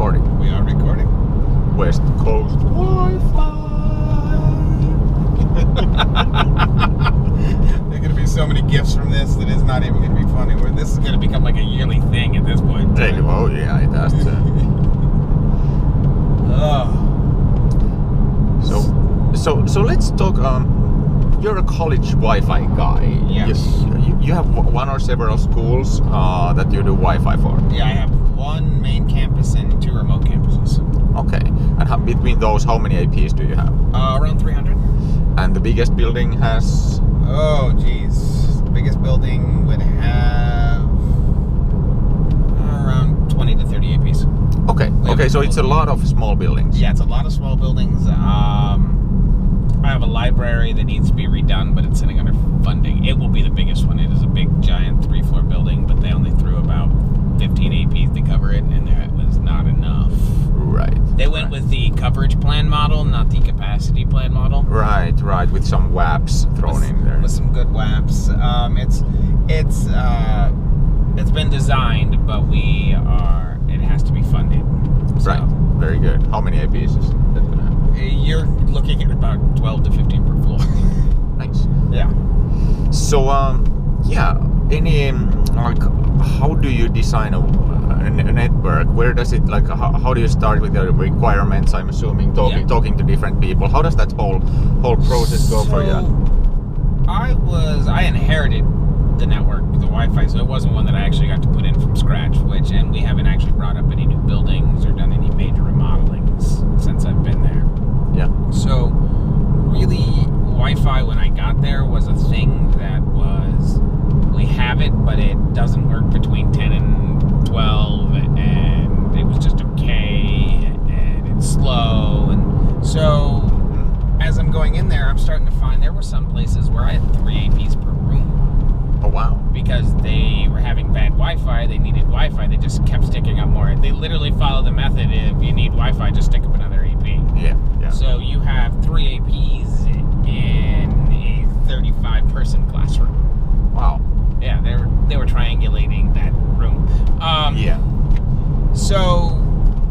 recording? We are recording. West Coast Wi-Fi. There are going to be so many gifts from this that it's not even going to be funny. This is going to become like a yearly thing at this point. Oh yeah, it has to. So let's talk. You're a college Wi-Fi guy. Yes. You have one or several schools that you do Wi-Fi for. Yeah, I have one main campus and 2 remote campuses. Okay. And between those, how many APs do you have? Around 300. And the biggest building has? Oh, geez. The biggest building would have around 20 to 30 APs. Okay. Okay, so it's a lot of small buildings. Yeah, it's a lot of small buildings. I have a library that needs to be redone, but it's sitting under funding. It will be the biggest one. It is a big, giant 3-floor building, but they only threw about 15 APs to cover it, and that was not enough. Right. They went with the coverage plan model, not the capacity plan model. Right, with some WAPs thrown in there. With some good WAPs. It's been designed, but it has to be funded. So. Right, very good. How many APs is that gonna have? You're looking at about 12 to 15 per floor. Nice. Yeah. So, how do you design a network? Where does it, how do you start with the requirements? I'm assuming talking to different people. How does that whole process go for you? I inherited the network, the Wi-Fi, so it wasn't one that I actually got to put in from scratch, and we haven't actually brought up any new buildings or done any major remodelings since I've been there. Yeah. So, really, Wi-Fi when I got there was a thing that we have it, but it doesn't work between 10 and 12, and it was just okay, and it's slow, and so as I'm going in there, I'm starting to find there were some places where I had 3 APs per room. Oh, wow. Because they were having bad Wi-Fi, they needed Wi-Fi, they just kept sticking up more. They literally follow the method, if you need Wi-Fi, just stick up another AP. Yeah. So you have 3 APs in a 35-person classroom. Wow. Yeah, they were triangulating that room. So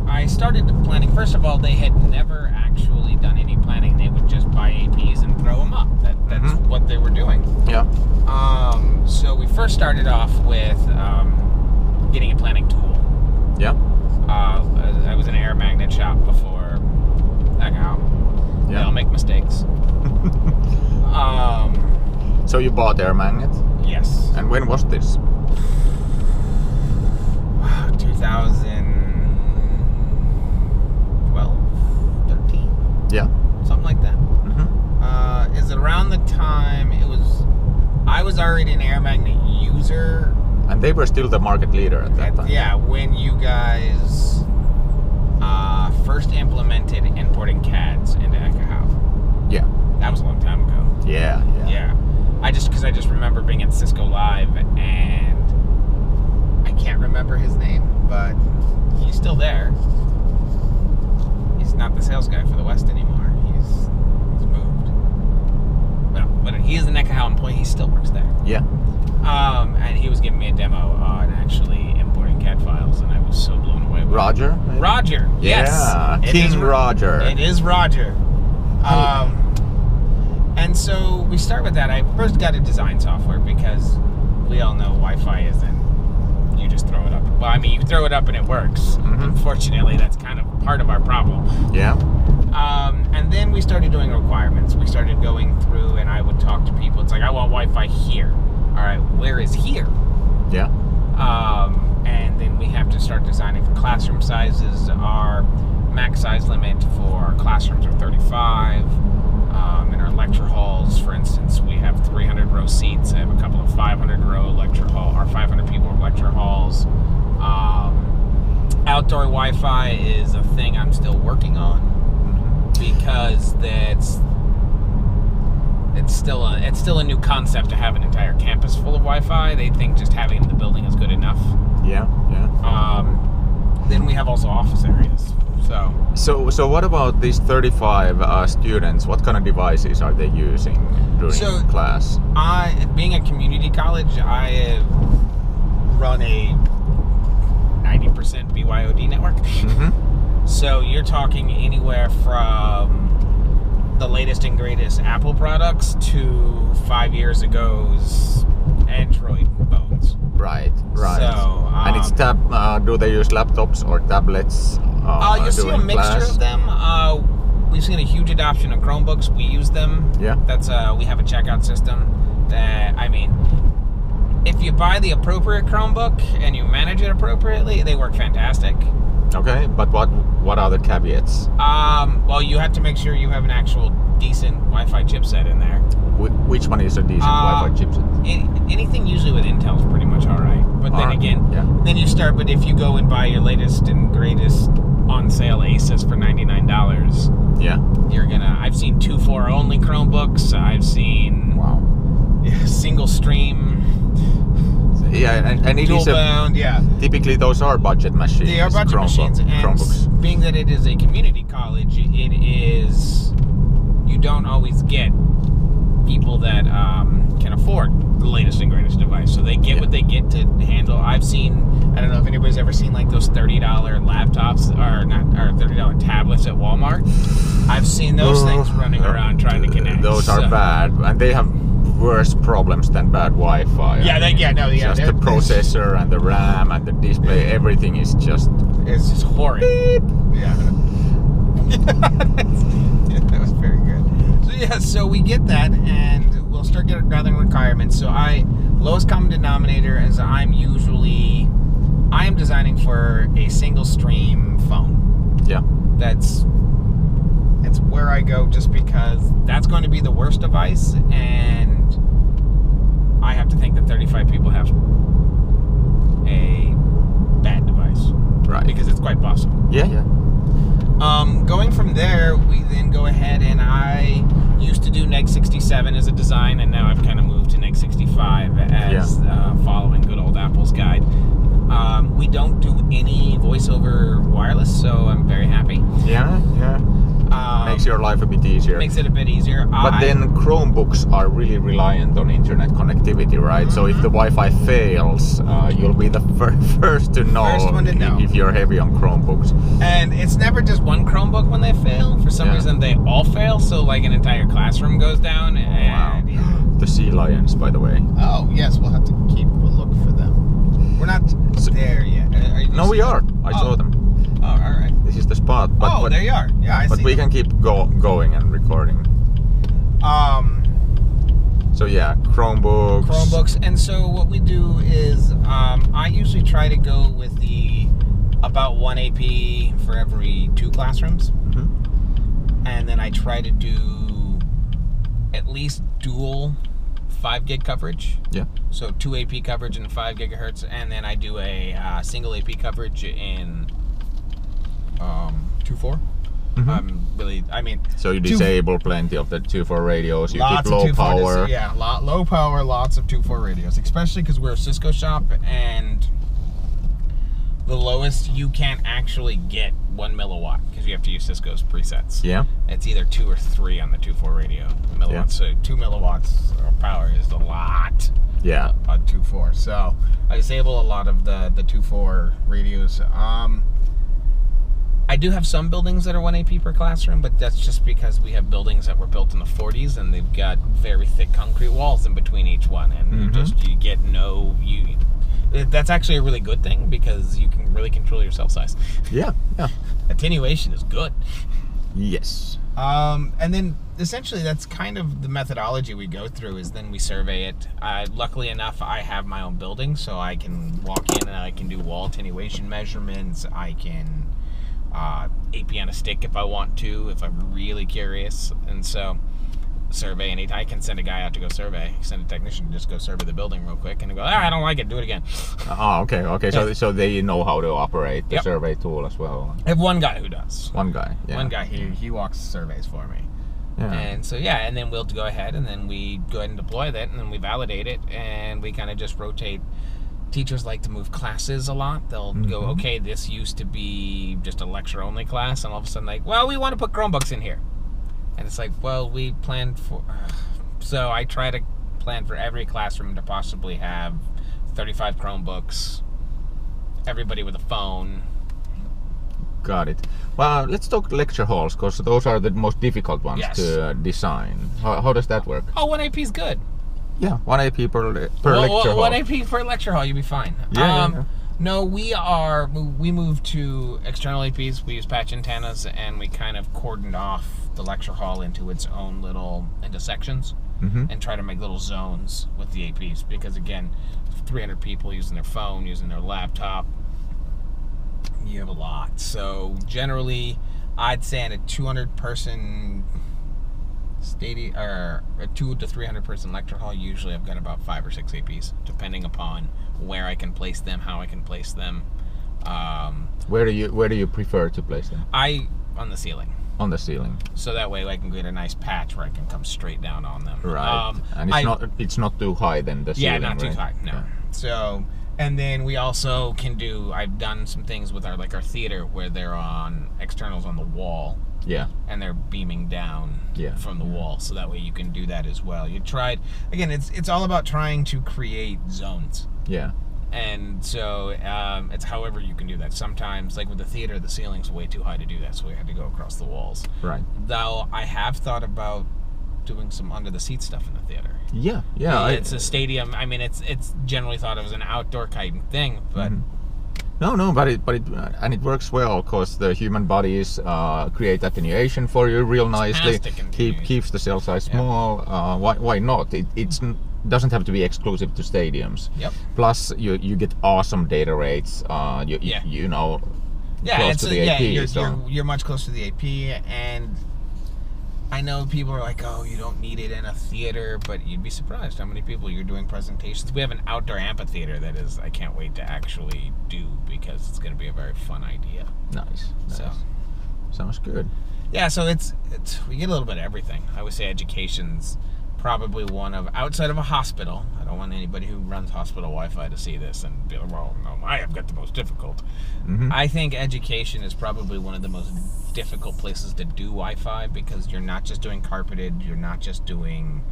I started the planning. First of all, they had never actually done any planning. They would just buy APs and throw them up. That's what they were doing. Yeah. So we first started off with getting a planning tool. Yeah. I was in an air magnet shop before. Yeah. They all make mistakes. So you bought air magnet? Yes. And when was this? 2012, 13. Yeah. Something like that. Is around the time I was already an air magnet user. And they were still the market leader at that time. Yeah, when you guys first implemented importing CADs into Ekahau. Yeah. That was a long time ago. Yeah. I just remember being at Cisco Live, and I can't remember his name, but he's still there. He's not the sales guy for the West anymore. He's moved. No, but he is an Ekahau employee. He still works there. Yeah. And he was giving me a demo on actually importing CAD files, and I was so blown away. Roger? Roger. Yes. Yeah. King Roger. It is Roger. And so we start with that. I first got a design software because we all know Wi-Fi isn't, you just throw it up. Well, I mean, you throw it up and it works. Unfortunately, that's kind of part of our problem. Yeah. And then we started doing requirements. We started going through, and I would talk to people. It's like, I want Wi-Fi here. All right, where is here? Yeah. And then we have to start designing for classroom sizes. Our max size limit for classrooms are 35. In our lecture halls, for instance, we have 300 row seats. I have a couple of 500 row lecture hall, or 500 people lecture halls. Outdoor Wi-Fi is a thing I'm still working on because it's still a new concept to have an entire campus full of Wi-Fi. They think just having it in the building is good enough. Yeah. Then we have also office areas. So what about these 35 students? What kind of devices are they using during class? Being a community college, I have run a 90% BYOD network. So you're talking anywhere from the latest and greatest Apple products to 5 years ago's Android phones. Right. So, and it's do they use laptops or tablets? You see a mixture of them. We've seen a huge adoption of Chromebooks. We use them. Yeah. That's we have a checkout system that, I mean, if you buy the appropriate Chromebook and you manage it appropriately, they work fantastic. Okay, but what are the caveats? Well, you have to make sure you have an actual decent Wi-Fi chipset in there. Which one is a decent Wi-Fi chipset? Anything usually with Intel is pretty much all right. But then again, then you start. But if you go and buy your latest and greatest on sale Asus for $99, you're gonna. I've seen 2.4 only Chromebooks. I've seen single stream. Yeah, and it is bound, typically those are budget machines. They are budget machines, and Chromebooks. Being that it is a community college, it is. You don't always get people that can afford the latest and greatest device, so they get what they get to handle. I've seen. I don't know if anybody's ever seen like those $30 laptops or $30 tablets at Walmart. I've seen those things running around trying to connect. Those are bad, and they have worse problems than bad Wi-Fi. Just the processor and the RAM and the display, everything is just. It's just horrid. Beep. Yeah. That was very good. So we get that, and we'll start gathering requirements. So lowest common denominator is I am designing for a single stream phone. Yeah. It's where I go just because that's going to be the worst device, and I have to think that 35 people have a bad device. Right. Because it's quite possible. Yeah. Going from there, we then go ahead, and I used to do Neg 67 as a design, and now I've kind of moved to Neg 65 as following good old Apple's guide. We don't do any voice over wireless, so I'm very happy. Yeah. Makes your life a bit easier. Makes it a bit easier. But then Chromebooks are really reliant on internet connectivity, right? So if the Wi-Fi fails, you'll be the first to know, if you're heavy on Chromebooks. And it's never just one Chromebook when they fail. For some reason, they all fail. So like an entire classroom goes down. And, The sea lions, by the way. Oh, yes. We'll have to keep a look for them. We're not there yet. No, we are. I saw them. Oh, all right. This is the spot. But there you are. Yeah, I see. But we can keep going and recording. So yeah, Chromebooks. And so what we do is I usually try to go with about 1 AP for every 2 classrooms. And then I try to do at least dual 5 gig coverage. Yeah. So 2 AP coverage and 5 gigahertz, and then I do a single AP coverage in 2.4. So you disable plenty of the 2.4 radios. You keep low power. Low power, lots of 2.4 radios, especially because we're a Cisco shop, and the lowest you can't actually get 1 milliwatt because you have to use Cisco's presets. Yeah. It's either 2 or 3 on the 2.4 radio milliwatts. Yeah. So 2 milliwatts of power is a lot. Yeah. On 2.4. So I disable a lot of the 2.4 radios. I do have some buildings that are 1 AP per classroom, but that's just because we have buildings that were built in the 40s and they've got very thick concrete walls in between each one, and you get no. That's actually a really good thing because you can really control your cell size. Yeah. Attenuation is good. Yes. And then essentially that's kind of the methodology we go through is then we survey it. Luckily enough, I have my own building, so I can walk in and I can do wall attenuation measurements. I can AP on a stick if I want to, if I'm really curious. And so survey, and I can send a guy out to go survey, send a technician to just go survey the building real quick, and I go, I don't like it, do it again. Oh, okay. Yeah. So they know how to operate the survey tool as well. I have one guy who does. One guy, yeah. One guy, he walks surveys for me. Yeah. And so, and then we'll go ahead, and then we go ahead and deploy that, and then we validate it, and we kind of just rotate. Teachers like to move classes a lot. They'll go, okay, this used to be just a lecture-only class, and all of a sudden, like, well, we want to put Chromebooks in here. And it's like, well, we planned for... So I try to plan for every classroom to possibly have 35 Chromebooks, everybody with a phone, Got it. Well, let's talk lecture halls, because those are the most difficult ones Yes. to design. How does that work? Oh, 1 AP is good. Yeah, 1 AP per lecture hall. 1 AP per lecture hall, you'll be fine. Yeah. No, we moved to external APs. We use patch antennas, and we kind of cordoned off the lecture hall into its own into sections, and try to make little zones with the APs. Because again, 300 people using their phone, using their laptop, you have a lot. So generally, I'd say in a 200-person stadium or a 200 to 300 person lecture hall, usually I've got about 5 or 6 APs, depending upon where I can place them, how I can place them. Where do you prefer to place them? On the ceiling. On the ceiling. So that way I can get a nice patch where I can come straight down on them. Right. And it's not too high then, the ceiling, not too right? high, no. Yeah. So, and then we also can I've done some things with our theater where they're on externals on the wall. Yeah. And they're beaming down from the wall, so that way you can do that as well. Again, it's all about trying to create zones. Yeah. And so it's however you can do that. Sometimes, like with the theater, the ceiling's way too high to do that, so we had to go across the walls. Right. Though I have thought about doing some under the seat stuff in the theater. Yeah. It's a stadium. I mean, it's generally thought of as an outdoor kind of thing, but. No, but it works well, because the human bodies create attenuation for you real nicely. Keeps the cell size small. Why not? It doesn't have to be exclusive to stadiums. Yep. Plus, you get awesome data rates. You know, close to the AP. You're much closer to the AP, and I know people are like, oh, you don't need it in a theater, but you'd be surprised how many people you're doing presentations. We have an outdoor amphitheater that I can't wait to actually do, because it's going to be a very fun idea. Nice. So, sounds good. Yeah, so we get a little bit of everything. I would say education's probably one of, outside of a hospital. I don't want anybody who runs hospital Wi-Fi to see this and be like, well, no, I have got the most difficult. I think education is probably one of the most difficult places to do Wi-Fi, because you're not just doing carpeted, you're not just doing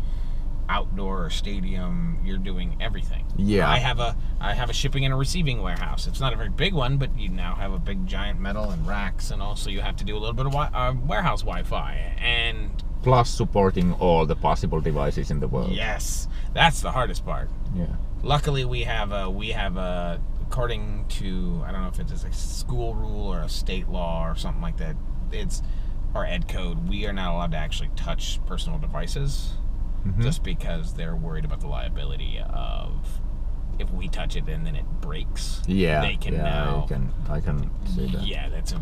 outdoor or stadium, you're doing everything. Yeah. I have a shipping and a receiving warehouse. It's not a very big one, but you now have a big giant metal and racks, and also you have to do a little bit of warehouse Wi-Fi, and plus supporting all the possible devices in the world. Yes, that's the hardest part. Yeah. Luckily, we have a according to, I don't know if it's a school rule or a state law or something like that, it's our ed code, we are not allowed to actually touch personal devices, just because they're worried about the liability of, if we touch it and then it breaks. Yeah. They can now. I can see that. Yeah, that's a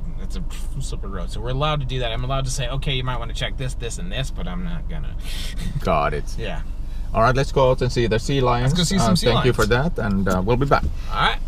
slippery road. So we're allowed to do that. I'm allowed to say, okay, you might want to check this, this, and this, but I'm not gonna. Got it. Yeah. All right, let's go out and see the sea lions. Let's go see some sea lions. Thank you for that, and we'll be back. All right.